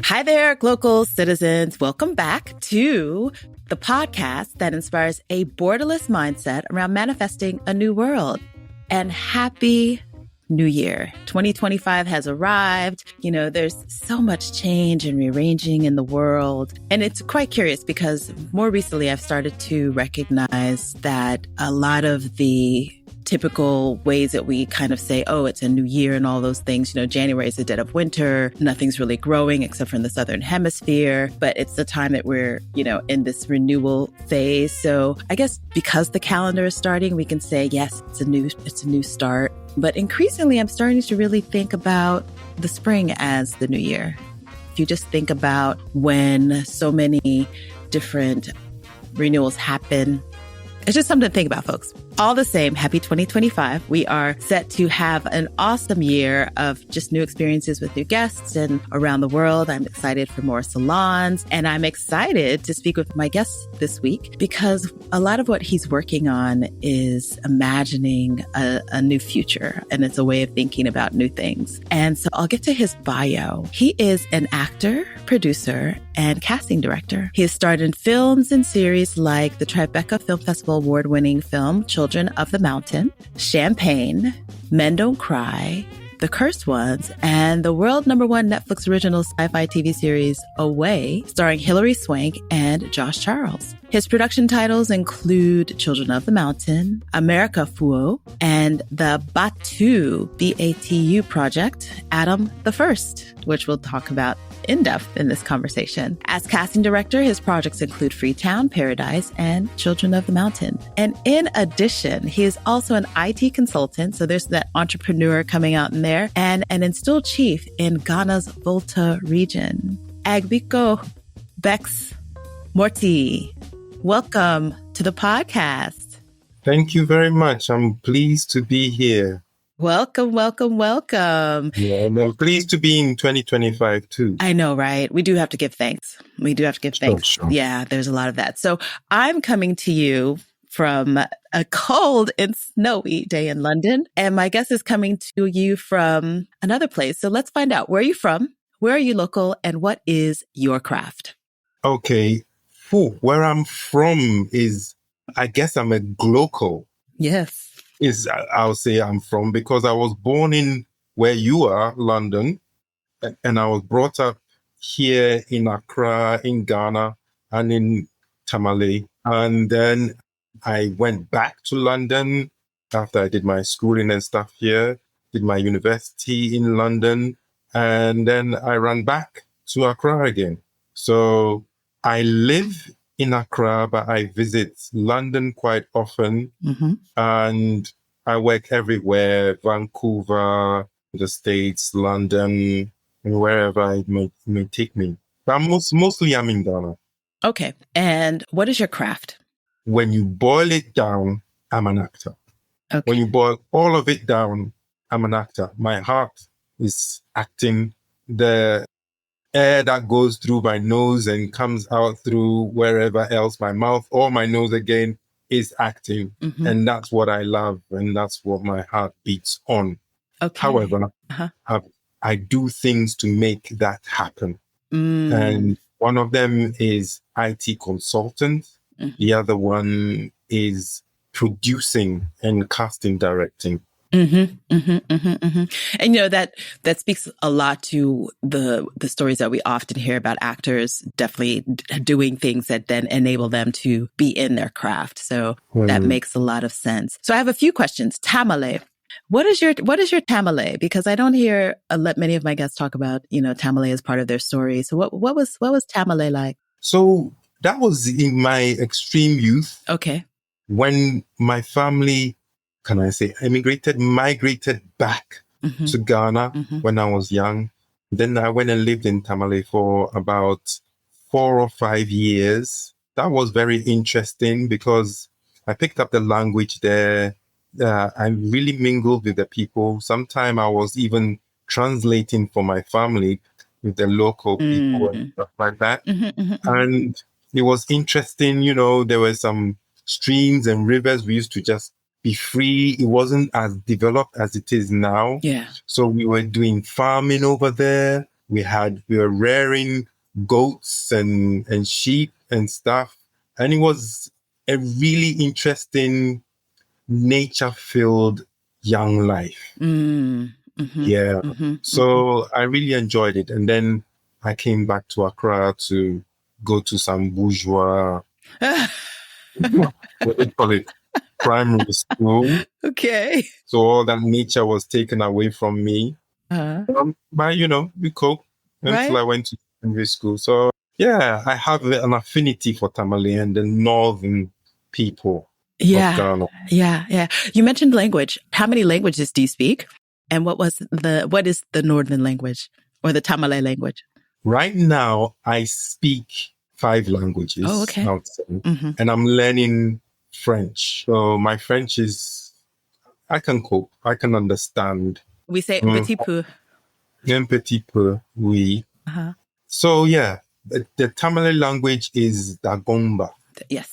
Hi there, Glocal citizens. Welcome back to the podcast that inspires a borderless mindset around manifesting a new world. And happy New Year. 2025 has arrived. You know, there's so much change and rearranging in the world. And it's quite curious because more recently I've started to recognize that a lot of the typical ways that we kind of say, oh, it's a new year and all those things. You know, January is the dead of winter. Nothing's really growing except for in the Southern Hemisphere. But it's the time that we're, you know, in this renewal phase. So I guess because the calendar is starting, we can say, yes, it's a new start. But increasingly, I'm starting to really think about the spring as the new year. If you just think about when so many different renewals happen, it's just something to think about, folks. All the same, happy 2025. We are set to have an awesome year of just new experiences with new guests and around the world. I'm excited for more salons, and I'm excited to speak with my guest this week because a lot of what he's working on is imagining a new future, and it's a way of thinking about new things. And so I'll get to his bio. He is an actor, producer, and casting director. He has starred in films and series like the Tribeca Film Festival award-winning film Children of the Mountain, Champagne, Men Don't Cry, The Cursed Ones, and the world #1 Netflix original sci-fi TV series Away, starring Hilary Swank and Josh Charles. His production titles include Children of the Mountain, America Fuo, and the Batu, B-A-T-U project, Adam the First, which we'll talk about in depth in this conversation. As casting director, his projects include Freetown, Paradise, and Children of the Mountain. And in addition, he is also an IT consultant, so there's that entrepreneur coming out in there, and an enstooled chief in Ghana's Volta region. Agbeko, Bex, Mortty, welcome to the podcast. Thank you very much. I'm pleased to be here. Welcome, welcome, welcome. Yeah, and I'm pleased to be in 2025 too. I know, right? We do have to give thanks. Sure. Yeah, there's a lot of that. So I'm coming to you from a cold and snowy day in London, and my guest is coming to you from another place. So let's find out, where are you from? Where are you local? And what is your craft? Okay. Where I'm from is, I guess I'm a Glocal. Yes. I'll say I'm from because I was born in where you are, London, and I was brought up here in Accra, in Ghana, and in Tamale. And then I went back to London after I did my schooling and stuff here, did my university in London, and then I ran back to Accra again. So I live in Accra, but I visit London quite often. Mm-hmm. And I work everywhere, Vancouver, the States, London, and wherever it may take me. But mostly I'm in Ghana. Okay. And what is your craft? When you boil it down, I'm an actor. Okay. When you boil all of it down, I'm an actor. My heart is acting. The air that goes through my nose and comes out through wherever else, my mouth or my nose again, is acting. Mm-hmm. And that's what I love. And that's what my heart beats on. Okay. However, I do things to make that happen. And one of them is IT consultant. Mm-hmm. The other one is producing and casting directing. Mm-hmm, mm-hmm, mm-hmm, mm-hmm. And you know that speaks a lot to the stories that we often hear about actors definitely doing things that then enable them to be in their craft. So that makes a lot of sense. So I have a few questions. Tamale. What is your Tamale? Because I don't hear many of my guests talk about, you know, Tamale as part of their story. So what was Tamale like? So that was in my extreme youth. Okay. When my family, migrated back to Ghana when I was young. Then I went and lived in Tamale for about 4 or 5 years. That was very interesting because I picked up the language there. I really mingled with the people. Sometimes I was even translating for my family with the local people and stuff like that. And it was interesting, you know, there were some streams and rivers we used to just be free. It wasn't as developed as it is now. Yeah. So we were doing farming over there. We were rearing goats and sheep and stuff. And it was a really interesting, nature-filled young life. Yeah. So I really enjoyed it. And then I came back to Accra to go to some bourgeois, what they call it, primary school. Okay. So all that nature was taken away from me. But, we coped until Right. I went to secondary school. So, yeah, I have an affinity for Tamale and the northern people of Ghana. Yeah. You mentioned language. How many languages do you speak? And what is the northern language or the Tamale language? Right now, I speak 5 languages. Oh, okay. I would say. And I'm learning French. So my French I can cope. I can understand. We say un petit peu. Un petit peu, oui. So yeah, the Tamale language is Dagomba. Yes.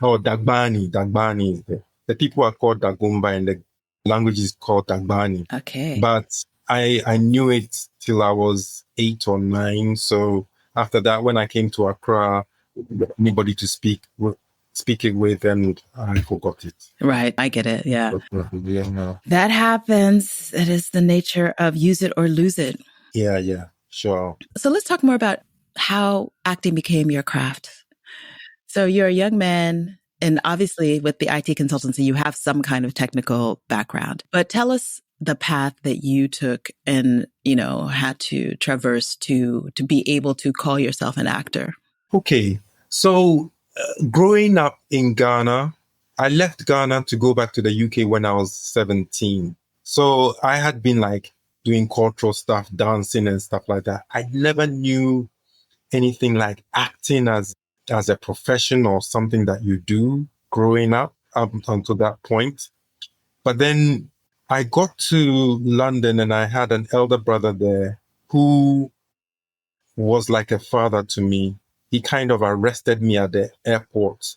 Or Dagbani. Dagbani. The people are called Dagomba and the language is called Dagbani. Okay. But I knew it till I was 8 or 9. So after that, when I came to Accra, anybody to speak it with, and I forgot it. Right. I get it. Yeah. Yeah. That happens. It is the nature of use it or lose it. Yeah, sure. So let's talk more about how acting became your craft. So you're a young man, and obviously with the IT consultancy, you have some kind of technical background. But tell us the path that you took and, had to traverse to be able to call yourself an actor. Okay. So growing up in Ghana, I left Ghana to go back to the UK when I was 17. So I had been doing cultural stuff, dancing and stuff like that. I never knew anything like acting as a profession or something that you do growing up until that point. But then I got to London and I had an elder brother there who was like a father to me. He kind of arrested me at the airport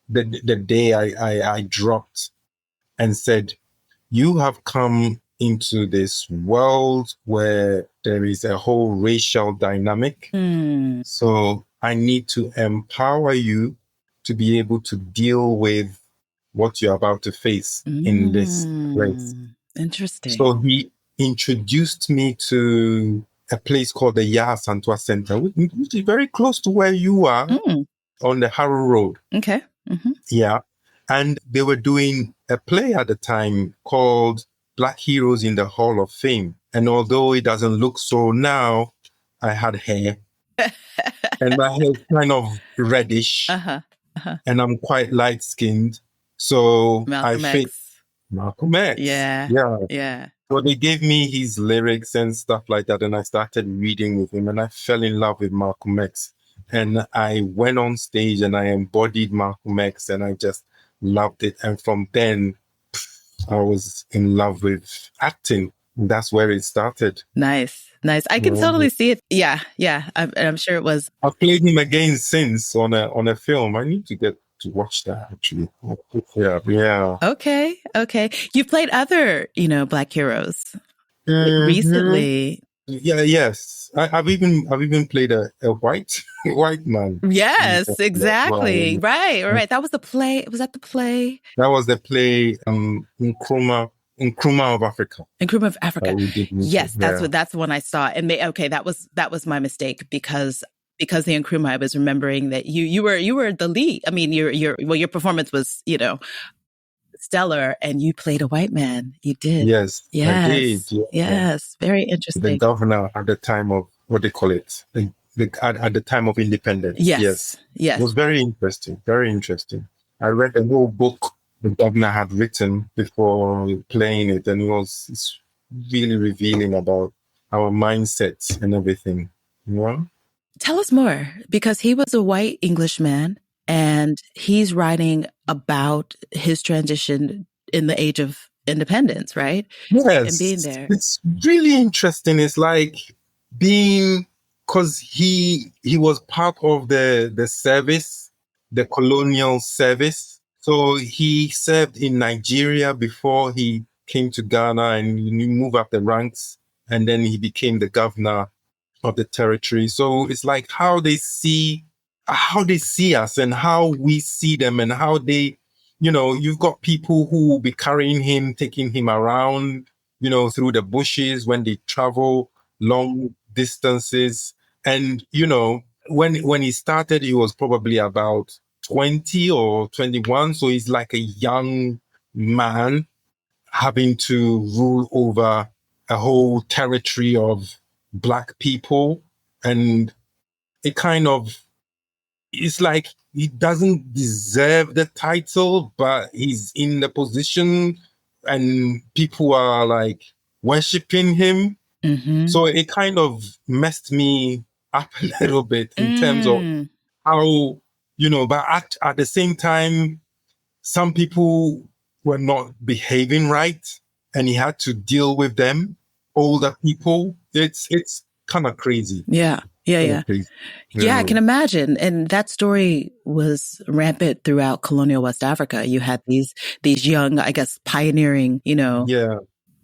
the day I dropped and said, "You have come into this world where there is a whole racial dynamic. So I need to empower you to be able to deal with what you're about to face in this place." Interesting. So he introduced me to a place called the Yah Santua Center, which is very close to where you are on the Harrow Road. Okay. Yeah. And they were doing a play at the time called Black Heroes in the Hall of Fame. And although it doesn't look so now, I had hair. And my hair is kind of reddish. And I'm quite light-skinned. So I fit Malcolm X. Yeah. So they gave me his lyrics and stuff like that. And I started reading with him. And I fell in love with Malcolm X. And I went on stage and I embodied Malcolm X. And I just loved it. And from then, I was in love with acting. That's where it started. Nice. I can totally see it. Yeah. I'm sure it was. I've played him again since on a film. I need to get to watch that actually. Yeah. Okay. You've played other, Black heroes recently. Yes. I've even played a white man. Yes, exactly. Right. That was the play. Was that the play? That was the play Nkrumah of Africa. Nkrumah of Africa. Yes, that's the one I saw. And that was my mistake because the Nkrumah, I was remembering that you were the lead. I mean, your performance was, stellar, and you played a white man. You did. Yes. I did. Yeah. Yes. Very interesting. The governor at the time of, what they call it, at the time of independence. Yes. It was very interesting. Very interesting. I read the whole book the governor had written before playing it, and it's really revealing about our mindsets and everything. Yeah? Tell us more, because he was a white Englishman and he's writing about his transition in the age of independence, right? Yes. And being there. It's really interesting. It's like because he was part of the service, the colonial service. So he served in Nigeria before he came to Ghana, and he moved up the ranks, and then he became the governor of the territory. So it's like how they see us and how we see them, and how they, you've got people who will be carrying him, taking him around, through the bushes when they travel long distances. And, when he started, he was probably about 20 or 21. So he's like a young man having to rule over a whole territory of Black people. And it kind of, it's like he doesn't deserve the title, but he's in the position and people are like worshiping him. Mm-hmm. So it kind of messed me up a little bit in terms of how, but at the same time, some people were not behaving right and he had to deal with them, older people. It's kind of crazy. Yeah. Crazy. Yeah, I can imagine. And that story was rampant throughout colonial West Africa. You had these young, I guess, pioneering,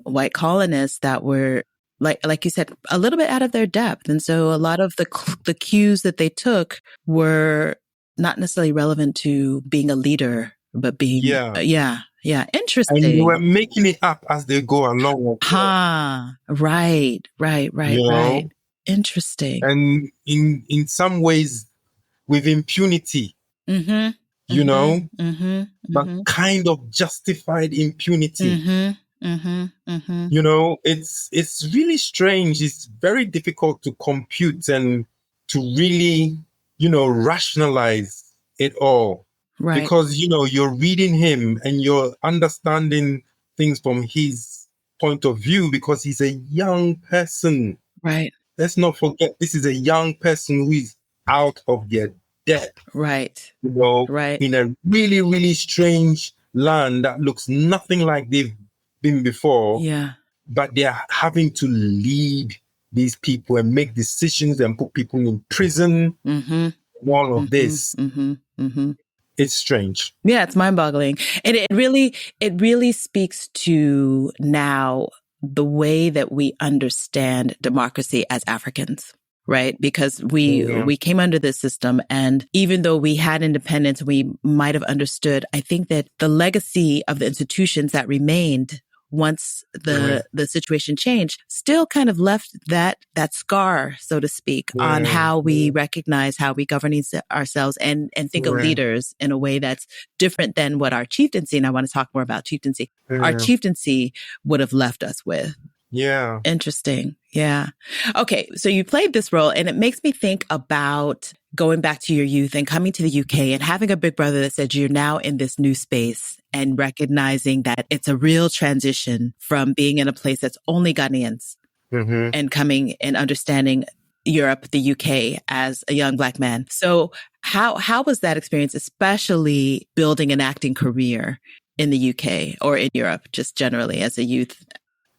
white colonists that were like you said, a little bit out of their depth. And so a lot of the cues that they took were not necessarily relevant to being a leader, but being, interesting. And they were making it up as they go along. Right. Interesting. And in some ways with impunity, but kind of justified impunity. It's really strange. It's very difficult to compute and to really, rationalize it all. Right. Because, you're reading him and you're understanding things from his point of view because he's a young person. Right. Let's not forget, this is a young person who is out of their depth. Right. Right. In a really, really strange land that looks nothing like they've been before. Yeah. But they are having to lead these people and make decisions and put people in prison. All of this. It's strange. Yeah, it's mind-boggling. And it really speaks to now the way that we understand democracy as Africans, right? Because we came under this system, and even though we had independence, we might have understood, I think that the legacy of the institutions that remained once the situation changed still kind of left that scar, so to speak, on how we recognize, how we govern ourselves and think of leaders in a way that's different than what our chieftaincy, and I want to talk more about chieftaincy, our chieftaincy would have left us with. Yeah. Interesting. Yeah. Okay. So you played this role, and it makes me think about going back to your youth and coming to the UK and having a big brother that said you're now in this new space and recognizing that it's a real transition from being in a place that's only Ghanaians and coming and understanding Europe, the UK as a young Black man. So how was that experience, especially building an acting career in the UK or in Europe, just generally as a youth?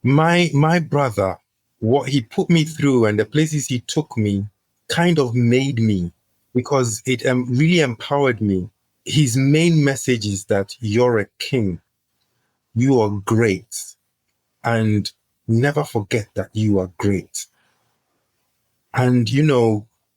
My brother, what he put me through and the places he took me kind of made me, because it really empowered me. His main message is that you're a king. You are great. And never forget that you are great. And,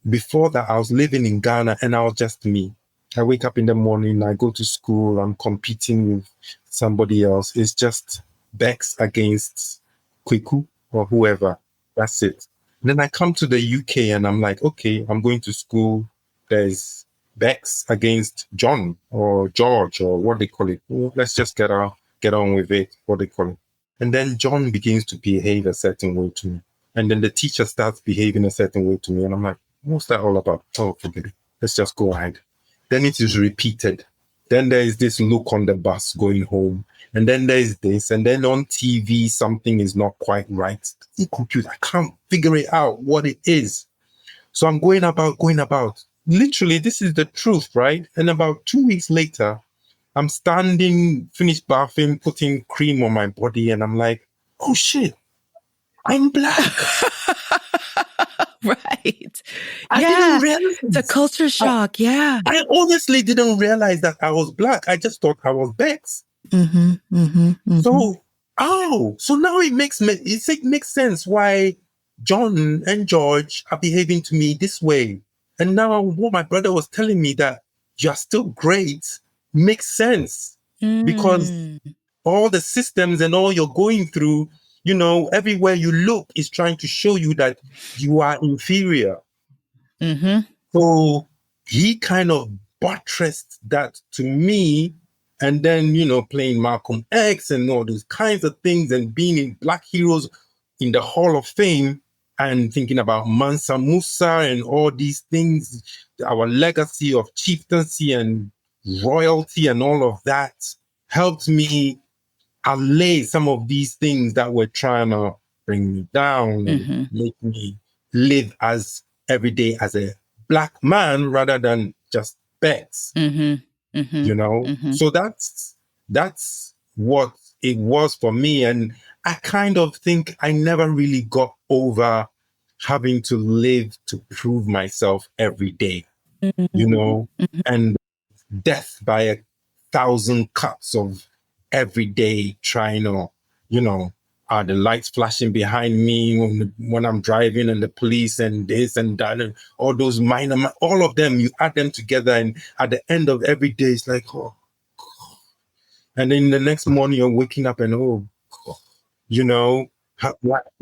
before that, I was living in Ghana and I was just me. I wake up in the morning, I go to school, I'm competing with somebody else. It's just Bex against Kweku or whoever. That's it. And then I come to the UK and I'm like, okay, I'm going to school. There's Bex against John or George or what they call it. Well, let's just get on with it, what they call it. And then John begins to behave a certain way to me. And then the teacher starts behaving a certain way to me. And I'm like, what's that all about? Oh, forget it. Let's just go ahead. Then it is repeated. Then there is this look on the bus going home. And then there is this. And then on TV, something is not quite right. In computer, I can't figure it out what it is. So I'm going about. Literally, this is the truth, right? And about 2 weeks later, I'm standing, finished bathing, putting cream on my body. And I'm like, oh shit, I'm Black. Right. I didn't realize. It's a culture shock. I honestly didn't realize that I was black. I just thought I was Bex. So, so now it makes sense why John and George are behaving to me this way. And now what my brother was telling me, that you're still great, makes sense. Because all the systems and all you're going through, everywhere you look is trying to show you that you are inferior. So he kind of buttressed that to me. And then, playing Malcolm X and all those kinds of things, and being in Black Heroes in the Hall of Fame, and thinking about Mansa Musa and all these things, our legacy of chieftaincy and royalty and all of that helped me allay some of these things that were trying to bring me down and make me live as every day as a Black man rather than just Bex. So that's what it was for me. And I kind of think I never really got over having to live to prove myself every day, and death by 1,000 cuts of every day trying to, are the lights flashing behind me when I'm driving, and the police and this and that, and all those all of them, you add them together, and at the end of every day, it's like, oh. And then the next morning, you're waking up and,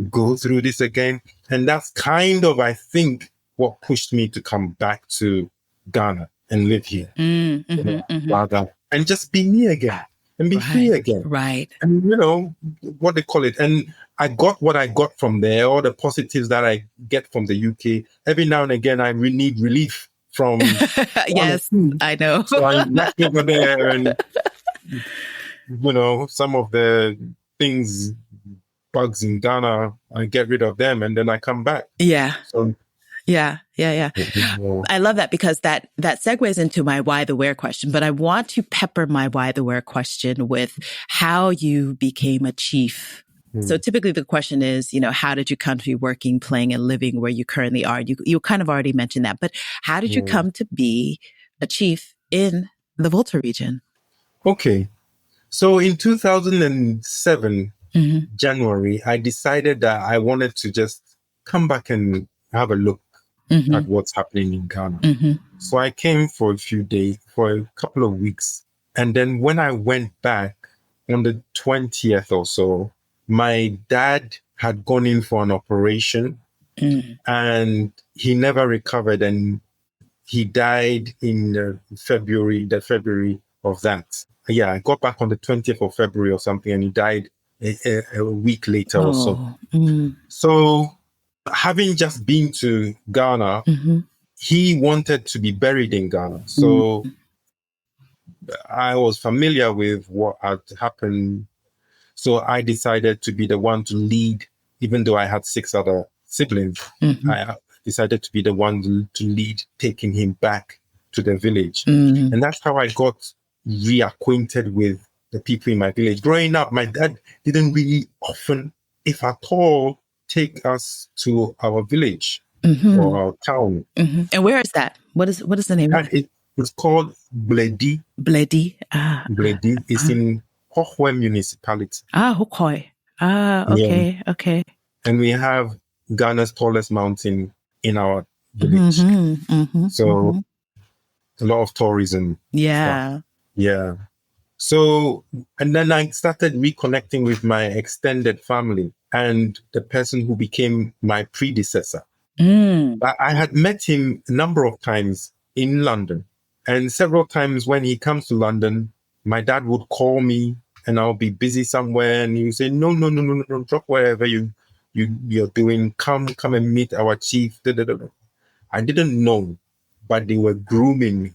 go through this again. And that's kind of, I think, what pushed me to come back to Ghana and live here. And just be me again. And be free again. Right. And, what they call it. And I got what I got from there, all the positives that I get from the UK. Every now and again, I need relief from... Yes, I know. So I'm back over there, and, some of the things, bugs in Ghana, I get rid of them, and then I come back. Yeah. So, Yeah. I love that, because that segues into my why the where question, but I want to pepper my why the where question with how you became a chief. So typically the question is, how did you come to be working, playing, and living where you currently are? You kind of already mentioned that, but how did you come to be a chief in the Volta region? Okay. So in 2007, January, I decided that I wanted to just come back and have a look at what's happening in Ghana. So I came for a couple of weeks. And then when I went back on the 20th or so, my dad had gone in for an operation and he never recovered, and he died in February of that. Yeah, I got back on the 20th of February or something, and he died a week later or so. So having just been to Ghana, he wanted to be buried in Ghana. So I was familiar with what had happened. So I decided to be the one to lead, even though I had 6 other siblings. I decided to be the one to lead, taking him back to the village. And that's how I got reacquainted with the people in my village. Growing up, my dad didn't really often, if at all, take us to our village or our town. And where is that? What is the name of it? It's called Bledi. Bledi. Bledi is in Hohwe municipality. Hohwe. Okay. Yeah. Okay. And we have Ghana's tallest mountain in our village. So a lot of tourism. Yeah. Stuff. Yeah. So, and then I started reconnecting with my extended family and the person who became my predecessor. I had met him a number of times in London, and several times when he comes to London, my dad would call me and I'll be busy somewhere, and he would say, no, drop wherever you're doing. Come and meet our chief. I didn't know, but they were grooming me.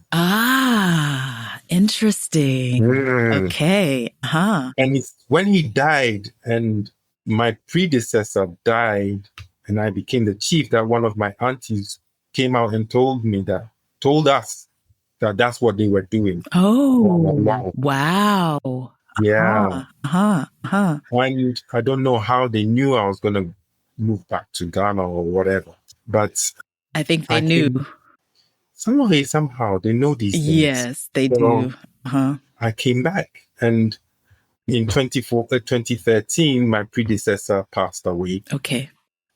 Interesting. Okay. And it's when he died and my predecessor died and I became the chief, that one of my aunties came out and told us that that's what they were doing. Oh, wow. Yeah. And I don't know how they knew I was going to move back to Ghana or whatever. But I think they I knew. came, somehow they know these things. Yes, they So do. Uh-huh. I came back, and in 2013, my predecessor passed away. Okay.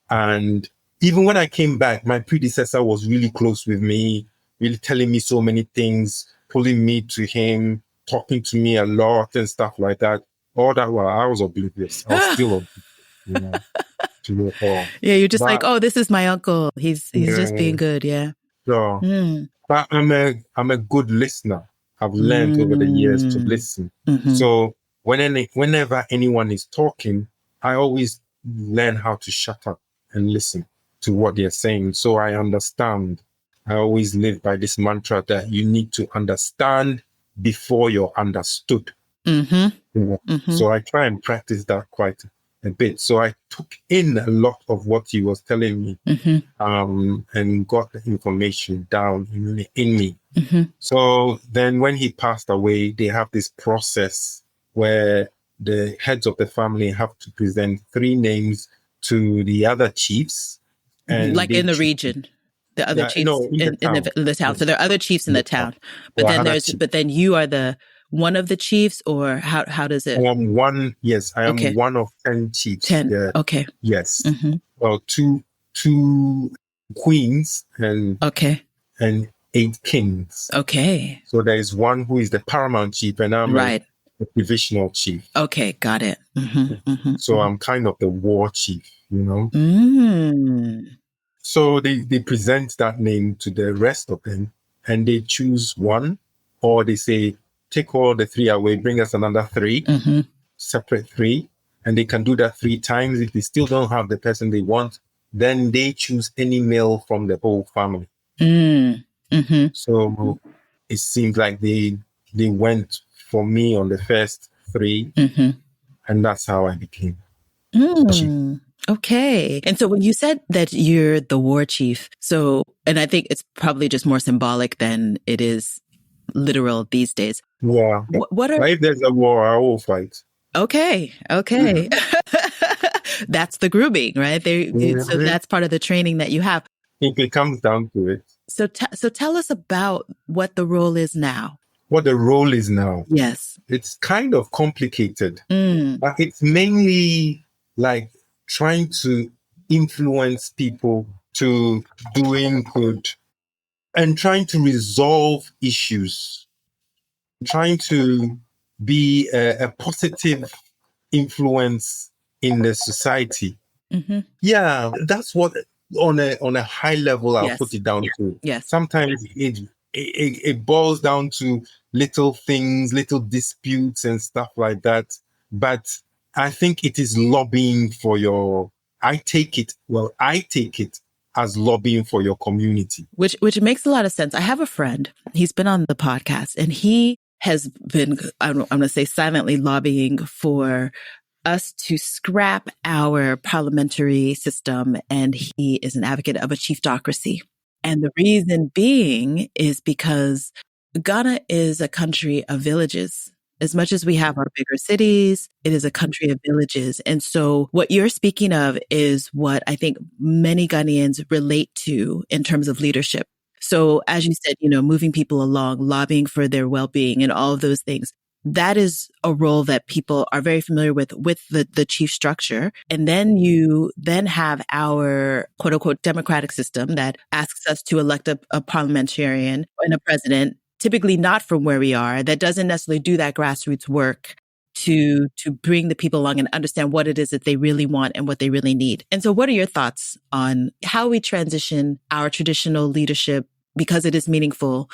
And even when I came back, my predecessor was really close with me, really telling me so many things, pulling me to him, talking to me a lot and stuff like that. All that while I was oblivious. I was still oblivious, you know, to it all. Yeah, you're just like, But oh, this is my uncle. He's just being yeah, good. Yeah. so, Mm. but I'm a good listener. I've learned over the years to Mm. listen. Mm-hmm. So whenever anyone is talking, I always learn how to shut up and listen to what they're saying. So I understand. I always live by this mantra that you need to understand before you're understood. Mm-hmm. You know? Mm-hmm. So I try and practice that quite a bit. So I took in a lot of what he was telling me, and got the information down in me. Mm-hmm. So then when he passed away, they have this process where the heads of the family have to present 3 names to the other chiefs. And Like they in the choose, region, the other yeah, chiefs in the in town. the town. So there are other chiefs in In the the town. town, but So I then had a chief. but then you are the one of the chiefs, or how does it? I am one, yes, I am Okay. one of 10 chiefs 10. there. Okay. Yes. Mm-hmm. Well, two queens and Okay. 8 kings. Okay. So there is one who is the paramount chief, and I'm Right. a divisional chief. Okay. Got it. Mm-hmm. Mm-hmm. So I'm kind of the war chief, you know. Mm. So they present that name to the rest of them, and they choose one, or they say, take all the 3 away, bring us another 3, Mm-hmm. separate 3. And they can do that 3 times. If they still don't have the person they want, then they choose any male from the whole family. Mm. Mm-hmm. So it seems like they went for me on the first 3, Mm-hmm. and that's how I became chief. Mm. Okay. And so when you said that you're the war chief, and I think it's probably just more symbolic than it is literal these days. Yeah. What are, But if there's a war, I will fight. okay. That's the grooming, right? So that's part of the training that you have. If it comes down to it. So tell us about what the role is now. What the role is now. Yes. It's kind of complicated. But it's mainly like trying to influence people to doing good and trying to resolve issues, trying to be a positive influence in the society. Mm-hmm. Yeah, that's what on a high level I'll put it down to. Yes. Sometimes it boils down to little things, little disputes and stuff like that. But I think it is lobbying for I take it as lobbying for your community. Which makes a lot of sense. I have a friend, he's been on the podcast, and he has been, I'm going to say, silently lobbying for us to scrap our parliamentary system. And he is an advocate of a chiefdocracy. And the reason being is because Ghana is a country of villages. As much as we have our bigger cities, it is a country of villages. And so what you're speaking of is what I think many Ghanaians relate to in terms of leadership. So as you said, moving people along, lobbying for their well-being and all of those things. That is a role that people are very familiar with the chief structure. And then you then have our quote unquote democratic system that asks us to elect a parliamentarian and a president, typically not from where we are, that doesn't necessarily do that grassroots work to bring the people along and understand what it is that they really want and what they really need. And so what are your thoughts on how we transition our traditional leadership, because it is meaningful,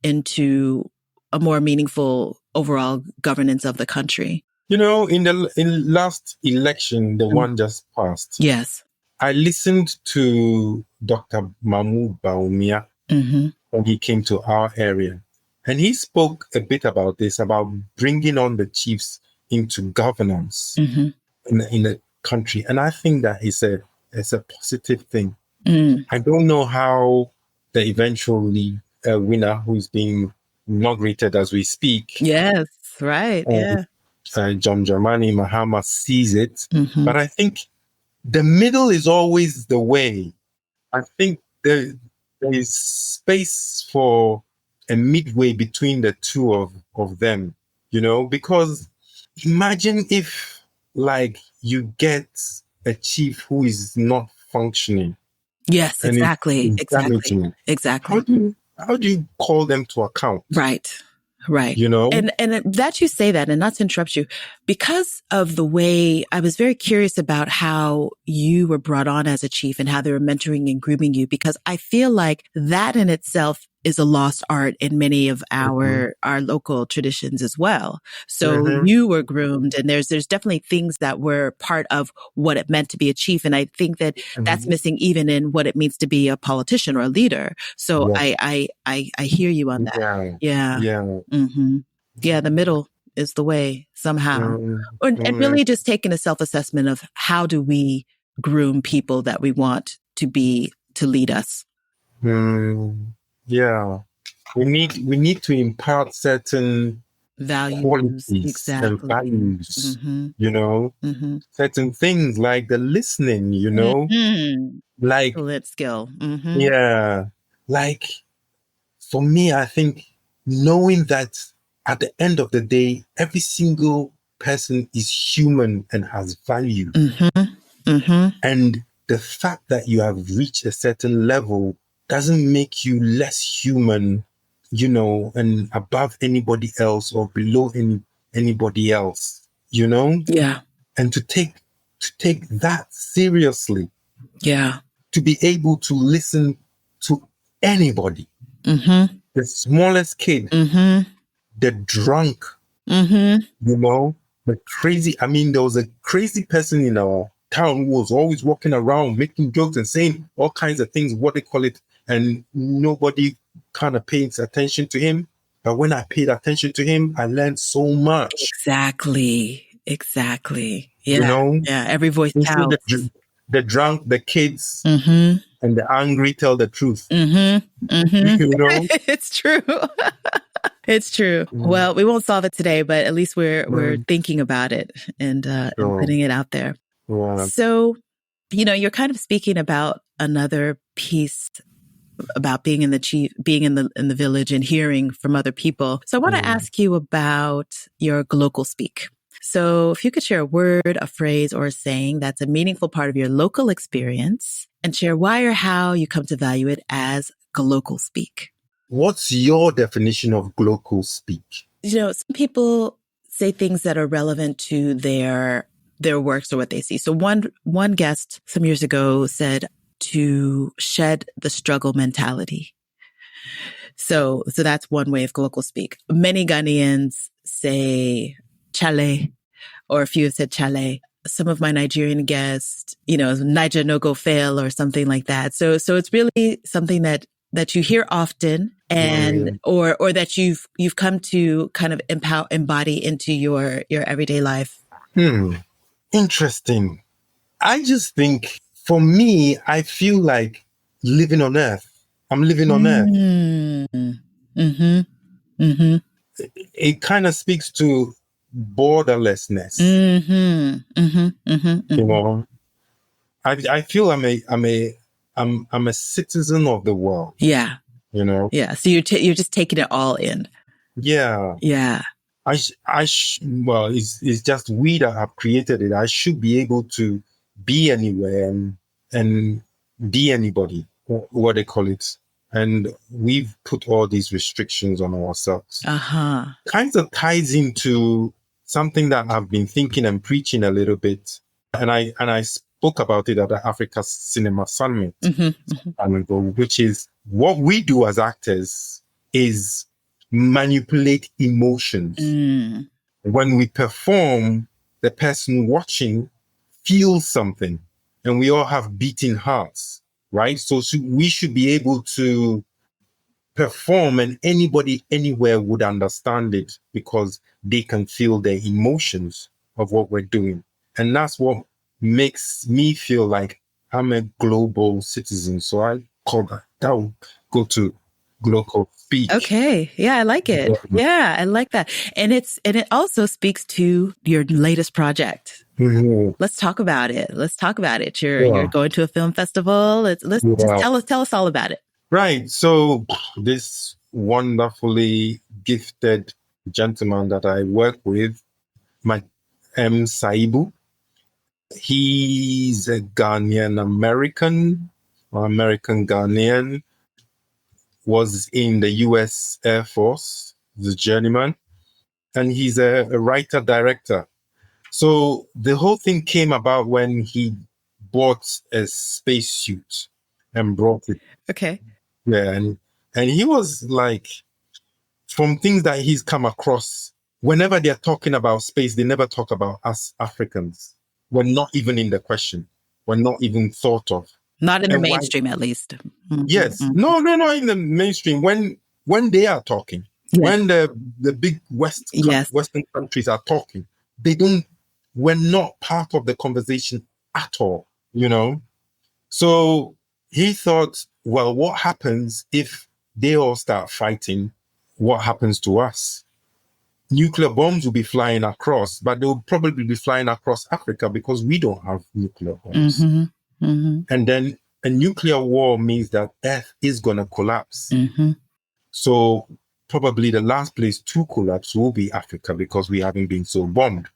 into a more meaningful overall governance of the country? In last election, the one just passed. Yes. I listened to Dr. Mahmoud Baumia when he came to our area. And he spoke a bit about this, about bringing on the chiefs into governance in the country. And I think that it's a positive thing. I don't know how the eventual winner, who is being inaugurated as we speak. Yes, right. Yeah. John Dramani Mahama sees it. But I think the middle is always the way. I think there is space for a midway between the two of them, because imagine if like you get a chief who is not functioning Yes, and exactly. is Exactly. damaging. How Exactly. do you call them to account? Right. Right. You know? And that you say that, and not to interrupt you, because of the way I was very curious about how you were brought on as a chief and how they were mentoring and grooming you, because I feel like that in itself is a lost art in many of our local traditions as well. So you were groomed, and there's definitely things that were part of what it meant to be a chief. And I think that that's missing even in what it means to be a politician or a leader. So Yes. I hear you on that. Yeah. Yeah. Yeah. Mm-hmm. Yeah. The middle is the way somehow. And really just taking a self-assessment of how do we groom people that we want to lead us. Yeah. We need to impart certain Values. qualities Exactly. and values, Mm-hmm. certain things like the listening, like, Excellent skill. Mm-hmm. yeah, like for me, I think knowing that at the end of the day, every single person is human and has value. And the fact that you have reached a certain level doesn't make you less human, and above anybody else or below anybody else, Yeah. and to take that seriously, to be able to listen to anybody, the smallest kid, the drunk, the crazy. I mean, there was a crazy person in our town who was always walking around making jokes and saying all kinds of things, what they call it, and nobody kind of pays attention to him. But when I paid attention to him, I learned so much. Exactly. Yeah. Yeah. Every voice counts. The drunk, the kids, and the angry tell the truth. It's true. It's true. Well, we won't solve it today, but at least we're thinking about it and putting it out there. Yeah. So, you're kind of speaking about another piece about being in the village and hearing from other people. So I want to ask you about your Glocal speak. So if you could share a word, a phrase, or a saying that's a meaningful part of your local experience and share why or how you come to value it as Glocal speak. What's your definition of Glocal speak? Some people say things that are relevant to their works or what they see. So one guest some years ago said to shed the struggle mentality. So that's one way of Glocal speak. Many Ghanaians say chale, or a few have said chale. Some of my Nigerian guests, Niger no go fail or something like that. So it's really something that you hear often and or that you've come to kind of embody into your everyday life. Interesting. I just think for me, I feel like living on earth. I'm living on earth. It kind of speaks to borderlessness. I feel I'm a citizen of the world. Yeah. Yeah. So you're just taking it all in. Yeah. Yeah. Well, it's just we that have created it. I should be able to be anywhere and be anybody, what they call it. And we've put all these restrictions on ourselves. Kind of ties into something that I've been thinking and preaching a little bit. And I spoke about it at the Africa Cinema Summit, which is what we do as actors is manipulate emotions. When we perform, the person watching feels something, and we all have beating hearts, right? So we should be able to perform, and anybody anywhere would understand it because they can feel the emotions of what we're doing. And that's what makes me feel like I'm a global citizen. So I call that will go to Glocal speak. Okay. Yeah, I like it. Yeah, I like that. And it also speaks to your latest project. Mhm. Let's talk about it. Let's talk about it. You're Yeah. going to a film festival. Let's just Yeah. tell us all about it. Right. So this wonderfully gifted gentleman that I work with, my Saibu, he's a Ghanaian American or American Ghanaian, was in the US Air Force, the journeyman, and he's a writer director. So the whole thing came about when he bought a spacesuit and brought it. Okay. Yeah, and he was like, from things that he's come across, whenever they're talking about space, they never talk about us Africans. We're not even in the question. We're not even thought of. Not in the And why? mainstream, at least. Mm-hmm. Yes. No, not in the mainstream. When they are talking, Yes. when the big Western countries are talking, we're not part of the conversation at all, you know? So he thought, well, what happens if they all start fighting? What happens to us? Nuclear bombs will be flying across, but they'll probably be flying across Africa because we don't have nuclear bombs. Mm-hmm. Mm-hmm. And then a nuclear war means that Earth is going to collapse. Mm-hmm. So probably the last place to collapse will be Africa because we haven't been so bombed.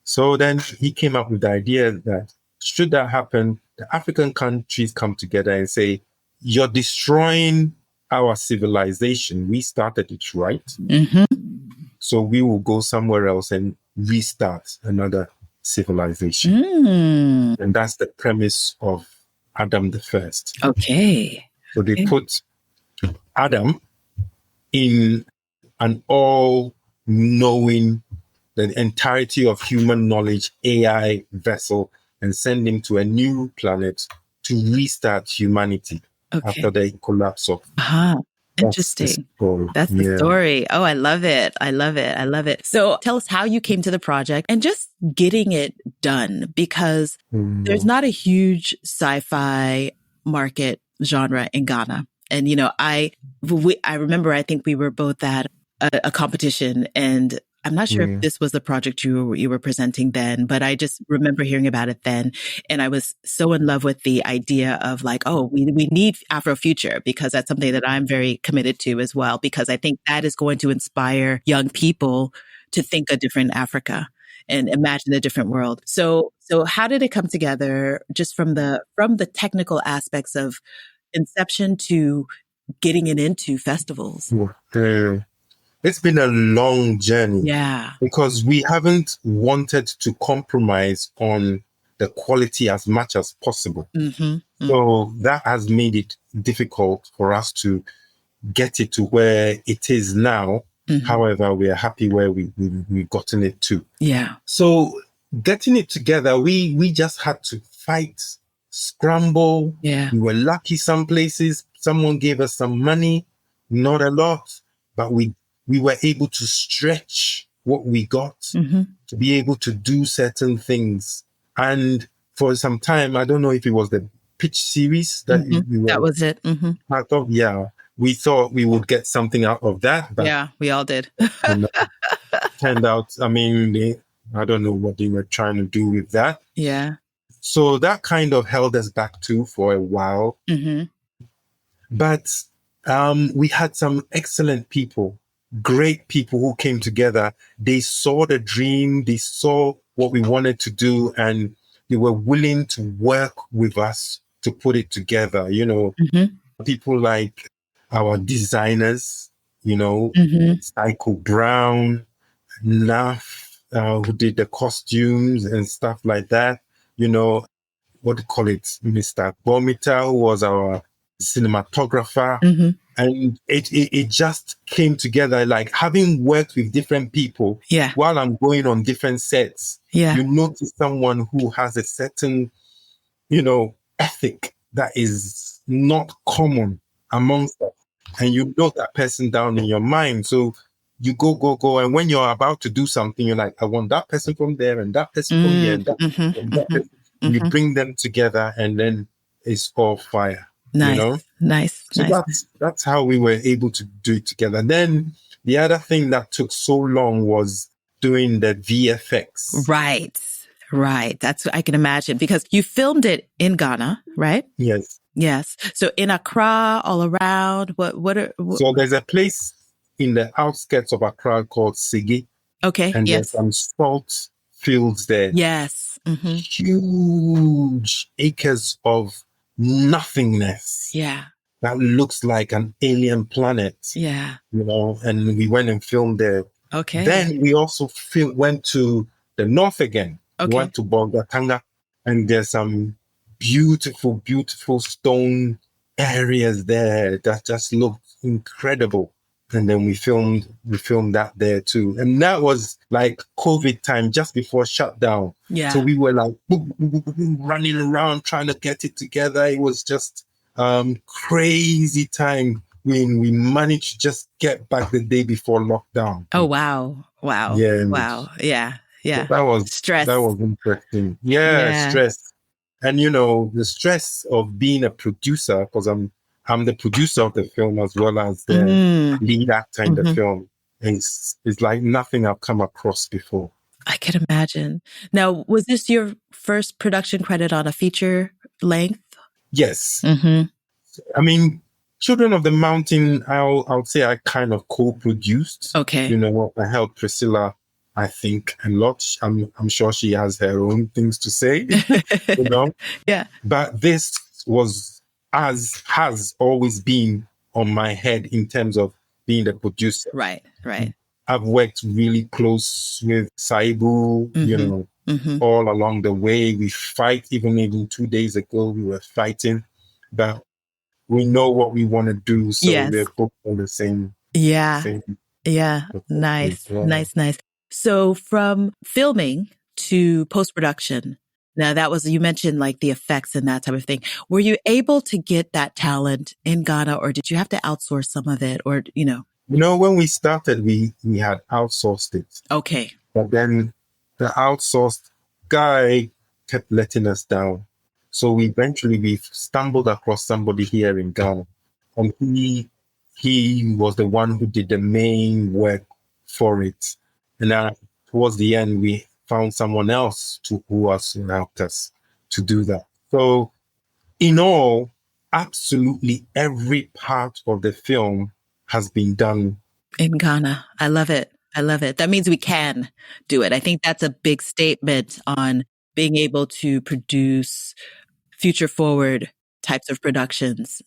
So then he came up with the idea that should that happen, the African countries come together and say, you're destroying our civilization. We started it, right? Mm-hmm. So we will go somewhere else and restart another civilization. Mm. And that's the premise of Adam the First. Okay. So they put Adam in an all-knowing, the entirety of human knowledge AI vessel and send him to a new planet to restart humanity after the collapse of. Interesting. That's the story. Oh, I love it. I love it. I love it. So tell us how you came to the project and just getting it done, because there's not a huge sci-fi market genre in Ghana. And, you know, I remember, I think we were both at a competition, and I'm not sure if this was the project you were presenting then, but I just remember hearing about it then. And I was so in love with the idea of like, oh, we need Afrofuture, because that's something that I'm very committed to as well, because I think that is going to inspire young people to think a different Africa and imagine a different world. So how did it come together, just from the technical aspects of inception to getting it into festivals? It's been a long journey. Yeah. Because we haven't wanted to compromise on the quality as much as possible. Mm-hmm. So that has made it difficult for us to get it to where it is now. Mm-hmm. However, we are happy where we've gotten it to. Yeah. So getting it together, we just had to fight, scramble. Yeah. We were lucky some places. Someone gave us some money, not a lot, but we were able to stretch what we got to be able to do certain things. And for some time, I don't know if it was the pitch series that we were that was it. part of. Yeah, we thought we would get something out of that. But yeah, we all did. Turned out, I mean, I don't know what they were trying to do with that. Yeah. So that kind of held us back too for a while. But we had some excellent people, great people who came together. They saw the dream, they saw what we wanted to do, and they were willing to work with us to put it together. You know, people like our designers, you know, Psycho Brown, Naf, who did the costumes and stuff like that. You know, what do you call it? Mr. Bomita, who was our cinematographer. And it just came together, like having worked with different people while I'm going on different sets. You notice someone who has a certain, you know, ethic that is not common amongst us. And you know that person down in your mind. So you go. And when you're about to do something, you're like, I want that person from there and that person from here and that person from that person. You bring them together and then it's all fire. Nice, you know? Nice. So that's how we were able to do it together. Then the other thing that took so long was doing the VFX. Right. Right. That's what I can imagine because you filmed it in Ghana, right? Yes. Yes. So in Accra, all around, So there's a place in the outskirts of Accra called Sigi, okay. and there's Yes. some salt fields there. Yes. Mm-hmm. Huge acres of nothingness. Yeah. That looks like an alien planet. Yeah. And we went and filmed there. Okay. Then we also went to the north again. Okay. We went to Bolgatanga, and there's some beautiful, beautiful stone areas there that just look incredible. And then we filmed that there too. And that was like COVID time, just before shutdown. Yeah. So we were like running around trying to get it together. It was just crazy time when we managed to just get back the day before lockdown. Oh, wow. Wow. Yeah. Wow. Yeah. Yeah. So that was stress. That was interesting. Yeah. Stress. And the stress of being a producer, because I'm the producer of the film as well as the lead actor in the film. It's like nothing I've come across before. I can imagine. Now, was this your first production credit on a feature length? Yes. Mm-hmm. I mean, Children of the Mountain, I'll say I kind of co-produced. Okay. I helped Priscilla, I think, a lot. I'm sure she has her own things to say, Yeah. But this has always been on my head in terms of being the producer. Right. I've worked really close with Saibu, all along the way. We fight, even 2 days ago, we were fighting, but we know what we want to do. So we're both on the same. Yeah. Yeah. Nice. So from filming to post-production, now that was, you mentioned like the effects and that type of thing. Were you able to get that talent in Ghana, or did you have to outsource some of it, or, when we started, we had outsourced it. Okay. But then the outsourced guy kept letting us down. So we stumbled across somebody here in Ghana. And he was the one who did the main work for it. And then towards the end, we found someone else who helped us to do that. So in all, absolutely every part of the film has been done in Ghana. I love it. That means we can do it. I think that's a big statement on being able to produce future forward types of productions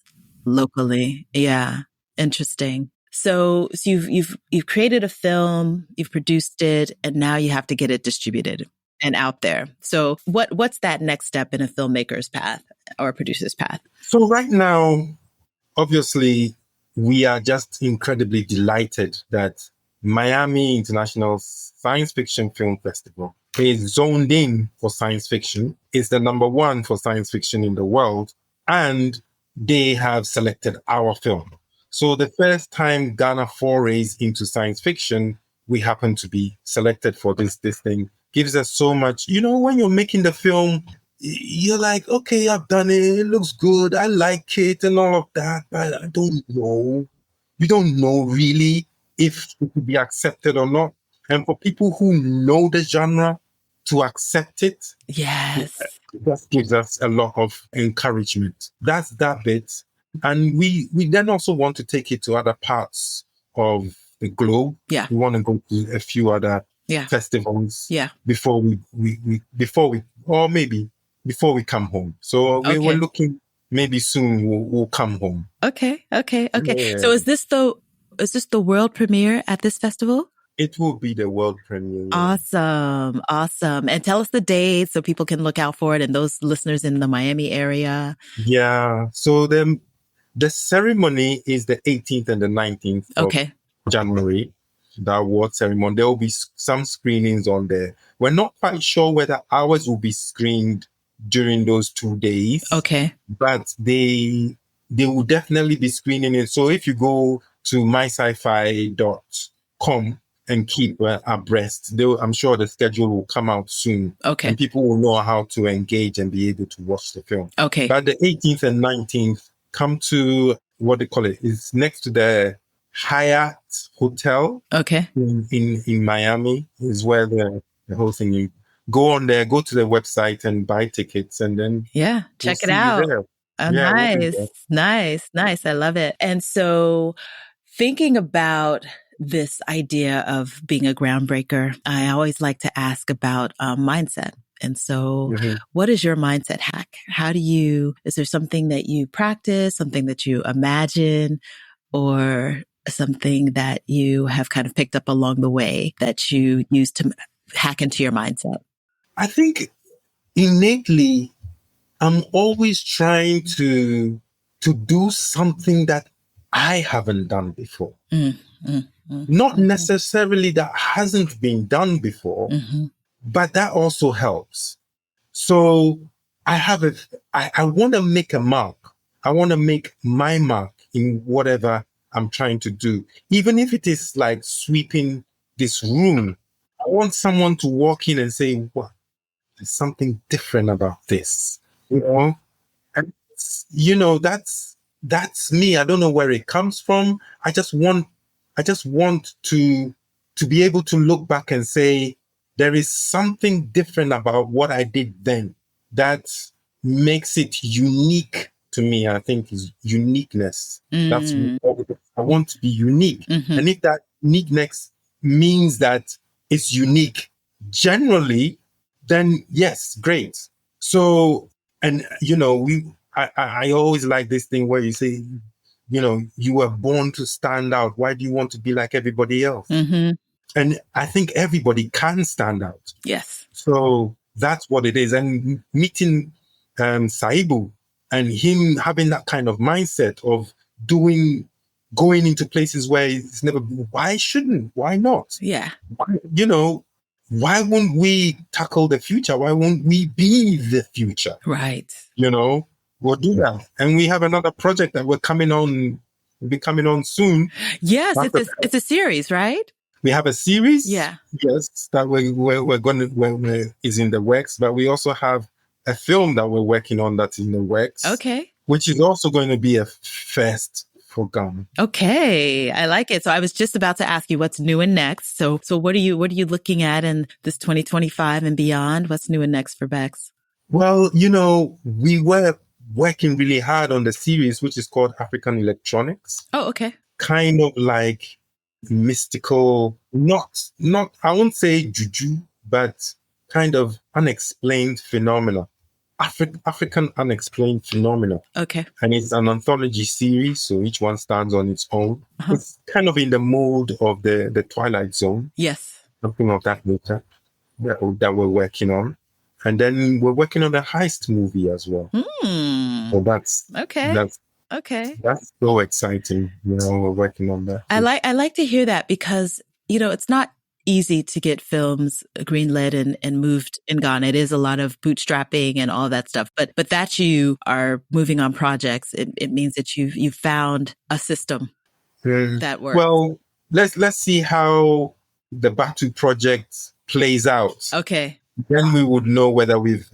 locally. Yeah. Interesting. So you've created a film, you've produced it, and now you have to get it distributed and out there. So what's that next step in a filmmaker's path or a producer's path? So right now, obviously, we are just incredibly delighted that Miami International Science Fiction Film Festival is zoned in for science fiction. It's the number one for science fiction in the world. And they have selected our film. So the first time Ghana forays into science fiction, we happen to be selected for this thing. Gives us so much, when you're making the film, you're like, okay, I've done it. It looks good. I like it and all of that. But I don't know. You don't know really if it will be accepted or not. And for people who know the genre to accept it, yes, that gives us a lot of encouragement. That's that bit. And we then also want to take it to other parts of the globe. Yeah. We want to go to a few other festivals. Yeah. Before we come home. So we were looking, maybe soon we'll come home. Okay. Yeah. So is this the world premiere at this festival? It will be the world premiere. Awesome. And tell us the dates so people can look out for it and those listeners in the Miami area. Yeah. So the ceremony is the 18th and the 19th of January, the award ceremony. There will be some screenings on there. We're not quite sure whether ours will be screened during those 2 days. Okay. But they will definitely be screening it. So if you go to mysci-fi.com and keep abreast, I'm sure the schedule will come out soon. Okay. And people will know how to engage and be able to watch the film. Okay. But the 18th and 19th, come to what they call it. It's next to the Hyatt Hotel. Okay. In Miami is where the whole thing is. go on there, go to the website and buy tickets, and then Yeah, we'll check it see you out. there. Oh, Yeah, we'll be nice, there. nice. I love it. And so thinking about this idea of being a groundbreaker, I always like to ask about mindset. And so what is your mindset hack? Is there something that you practice, something that you imagine, or something that you have kind of picked up along the way that you use to hack into your mindset? I think innately, I'm always trying to do something that I haven't done before. Not necessarily that hasn't been done before, but that also helps. So I want to make a mark. I want to make my mark in whatever I'm trying to do. Even if it is like sweeping this room, I want someone to walk in and say, "What? There's something different about this." And that's me. I don't know where it comes from. I just want to be able to look back and say there is something different about what I did then that makes it unique to me. I think is uniqueness. That's I want to be unique. And if that uniqueness means that it's unique generally, then yes, great. So, and I always like this thing where you say, you were born to stand out. Why do you want to be like everybody else? And I think everybody can stand out. Yes. So that's what it is. And meeting Saibu and him having that kind of mindset of going into places where it's never, why shouldn't? Why not? Yeah. Why won't we tackle the future? Why won't we be the future? Right. We'll do that. And we have another project that we'll be coming on soon. Yes, it's a series, right? We have a series. Yeah. Yes, that is in the works, but we also have a film that we're working on that's in the works. Okay. Which is also going to be a first for Ghana. Okay, I like it. So I was just about to ask you what's new and next. So what are you looking at in this 2025 and beyond? What's new and next for Bex? Well, we were working really hard on the series, which is called African Electronics. Oh, okay. Kind of like mystical, not I won't say juju, but kind of unexplained phenomena. African unexplained phenomena. Okay. And it's an anthology series, so each one stands on its own. It's kind of in the mold of the Twilight Zone. Yes. Something of that nature that we're working on. And then we're working on a heist movie as well. So that's okay. That's so exciting. We're working on that. I like to hear that because, it's not easy to get films greenlit and moved in Ghana. It is a lot of bootstrapping and all that stuff. But that you are moving on projects, it means that you've found a system that works. Well, let's see how the Batu project plays out. Okay. Then we would know whether we've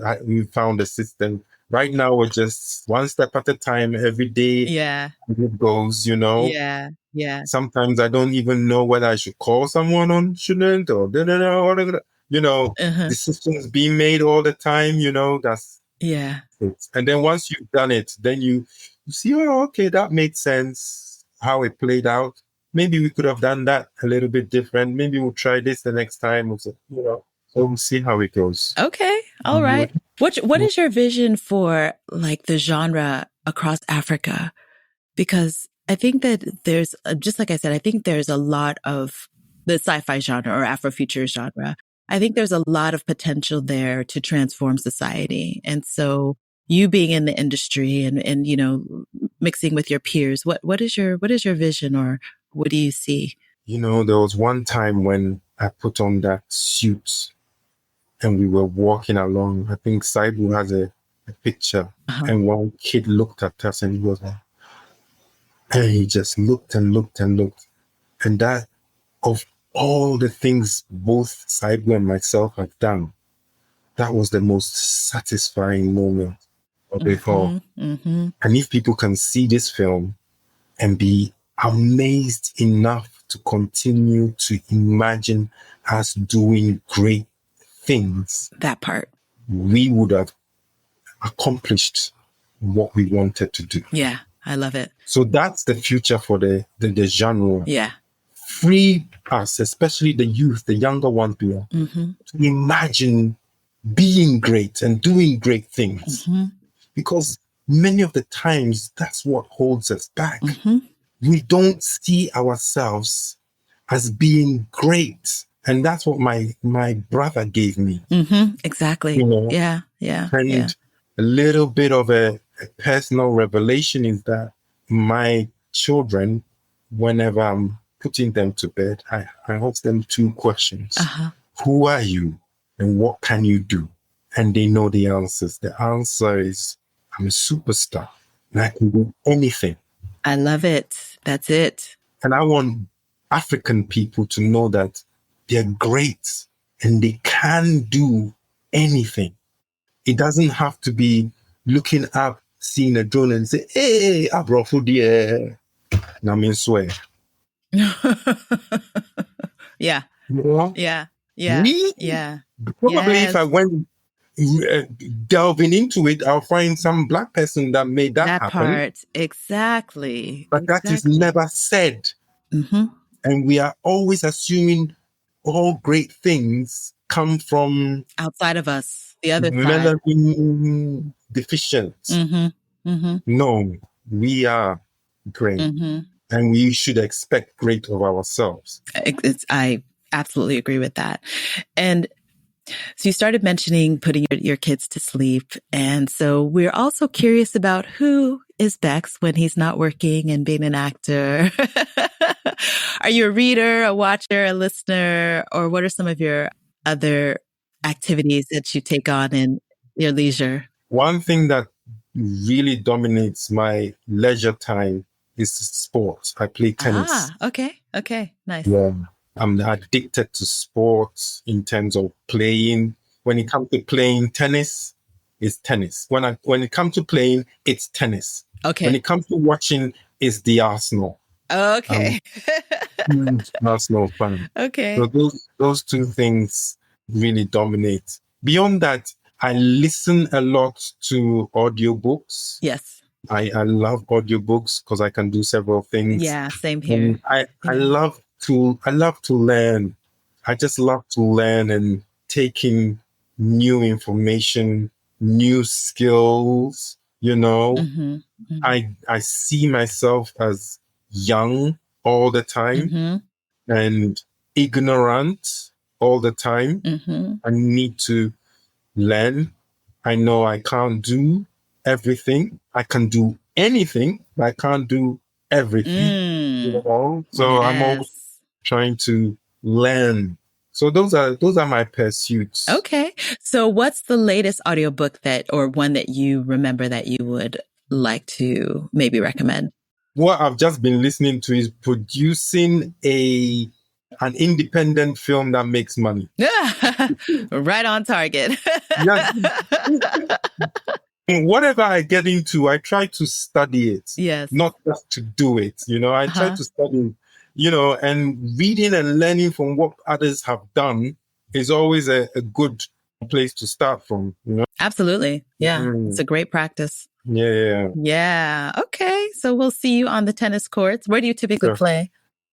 found a system. Right now, we're just one step at a time every day. Yeah. It goes, Yeah. Yeah. Sometimes I don't even know whether I should call someone or shouldn't, or decisions being made all the time, that's yeah. it. And then once you've done it, then you see, oh, okay, that made sense, how it played out. Maybe we could have done that a little bit different. Maybe we'll try this the next time. So we'll see how it goes. Okay. All right. What is your vision for like the genre across Africa? Because I think that there's, just like I said, I think there's a lot of the sci-fi genre or Afrofuture genre. I think there's a lot of potential there to transform society. And so you being in the industry and mixing with your peers, what is your vision, or what do you see? There was one time when I put on that suit and we were walking along. I think Saibu has a picture, and one kid looked at us and he was like, and he just looked and looked and looked. And that, of all the things both Saibu and myself have done, that was the most satisfying moment of it all. And if people can see this film and be amazed enough to continue to imagine us doing great things, That part. we would have accomplished what we wanted to do. Yeah, I love it. So that's the future for the genre. Yeah. Free us, especially the youth, the younger ones, to imagine being great and doing great things. Because many of the times, that's what holds us back. We don't see ourselves as being great. And that's what my brother gave me. Exactly. You know? Yeah. And a little bit of a personal revelation is that my children, whenever I'm putting them to bed, I ask them two questions. Who are you and what can you do? And they know the answers. The answer is, I'm a superstar and I can do anything. I love it. That's it. And I want African people to know that they're great and they can do anything. It doesn't have to be looking up, seeing a drone and say, hey, Abrofo dear. I mean, swear. Yeah. You know? Yeah. Probably if I went delving into it, I'll find some black person that made that happen. Part. Exactly. But that is never said. And we are always assuming all great things come from outside of us, the other melanin deficient. No, we are great. And we should expect great of ourselves. I absolutely agree with that. And so you started mentioning putting your kids to sleep. And so we're also curious about who is Bex when he's not working and being an actor. Are you a reader, a watcher, a listener, or what are some of your other activities that you take on in your leisure? One thing that really dominates my leisure time is sports. I play tennis. Okay. Nice. Yeah. I'm addicted to sports in terms of playing. When it comes to playing tennis, it's tennis. When it comes to playing, it's tennis. Okay. When it comes to watching, it's the Arsenal. Okay. Huge Arsenal fan. Okay. So those two things really dominate. Beyond that, I listen a lot to audiobooks. Yes. I love audiobooks because I can do several things. Yeah, same here. And I love to learn. I just love to learn and taking new information, new skills, you know. I see myself as young all the time and ignorant all the time. I need to learn. I know I can't do everything. I can do anything, but I can't do everything. You know? So I'm always trying to learn. So those are my pursuits. Okay. So what's the latest audiobook or one that you remember that you would like to maybe recommend? What I've just been listening to is producing an independent film that makes money. Right on target. Whatever I get into, I try to study it. Yes. Not just to do it. You know, I try to study, you know, and reading and learning from what others have done is always a good place to start from, you know? Absolutely. Yeah. It's a great practice. Yeah. Okay. So we'll see you on the tennis courts. Where do you typically play?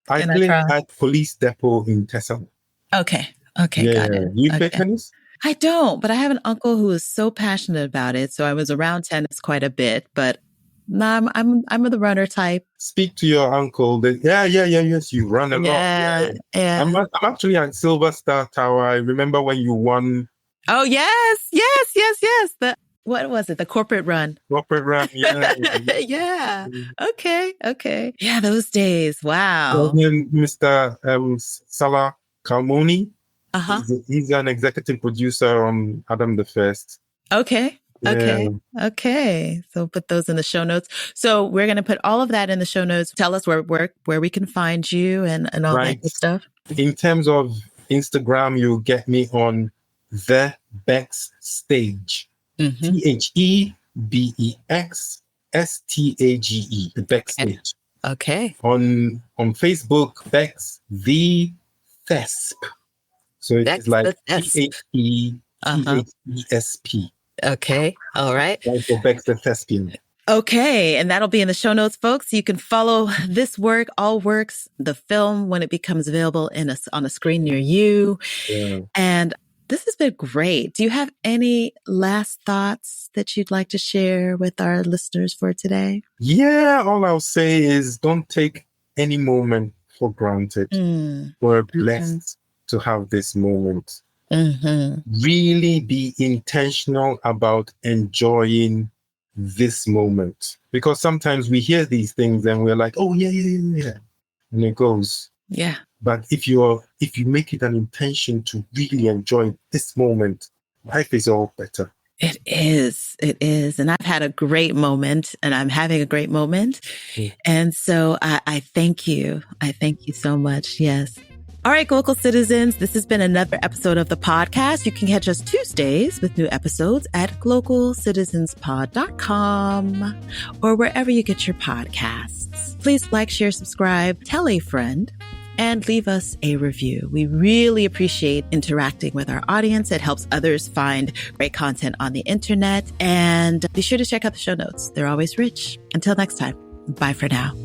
I play at Police Depot in Tessel. Okay. Got it. You play tennis? I don't, but I have an uncle who is so passionate about it. So I was around tennis quite a bit, but I'm the runner type. Speak to your uncle. Yes, you run a lot. Yeah. I'm actually at Silver Star Tower. I remember when you won. Oh, yes. What was it? The corporate run. Yeah. Yeah. Okay. Yeah, those days. Wow. Mr. Salah Kalmoni. He's an executive producer on Adam the First. Okay. So put those in the show notes. So we're going to put all of that in the show notes. Tell us where we can find you and all that good stuff. In terms of Instagram, you'll get me on The Bex Stage. TheBexStage. The Bex Stage. Okay. On Facebook, Bex the Thesp. So it's like Bexathesp. Thesp. Okay. All right. Like for Bexathesp. Okay. And that'll be in the show notes, folks. You can follow this work, All Works, the film, when it becomes available on a screen near you. Yeah. And this has been great. Do you have any last thoughts that you'd like to share with our listeners for today? Yeah. All I'll say is don't take any moment for granted. We're blessed to have this moment. Really be intentional about enjoying this moment, because sometimes we hear these things and we're like, oh yeah, and it goes. Yeah. But if you make it an intention to really enjoy this moment, life is all better. It is. And I've had a great moment, and I'm having a great moment. And so I thank you. I thank you so much. Yes. All right, Glocal citizens, this has been another episode of the podcast. You can catch us Tuesdays with new episodes at glocalcitizenspod.com or wherever you get your podcasts. Please like, share, subscribe, tell a friend, and leave us a review. We really appreciate interacting with our audience. It helps others find great content on the internet. And be sure to check out the show notes. They're always rich. Until next time, bye for now.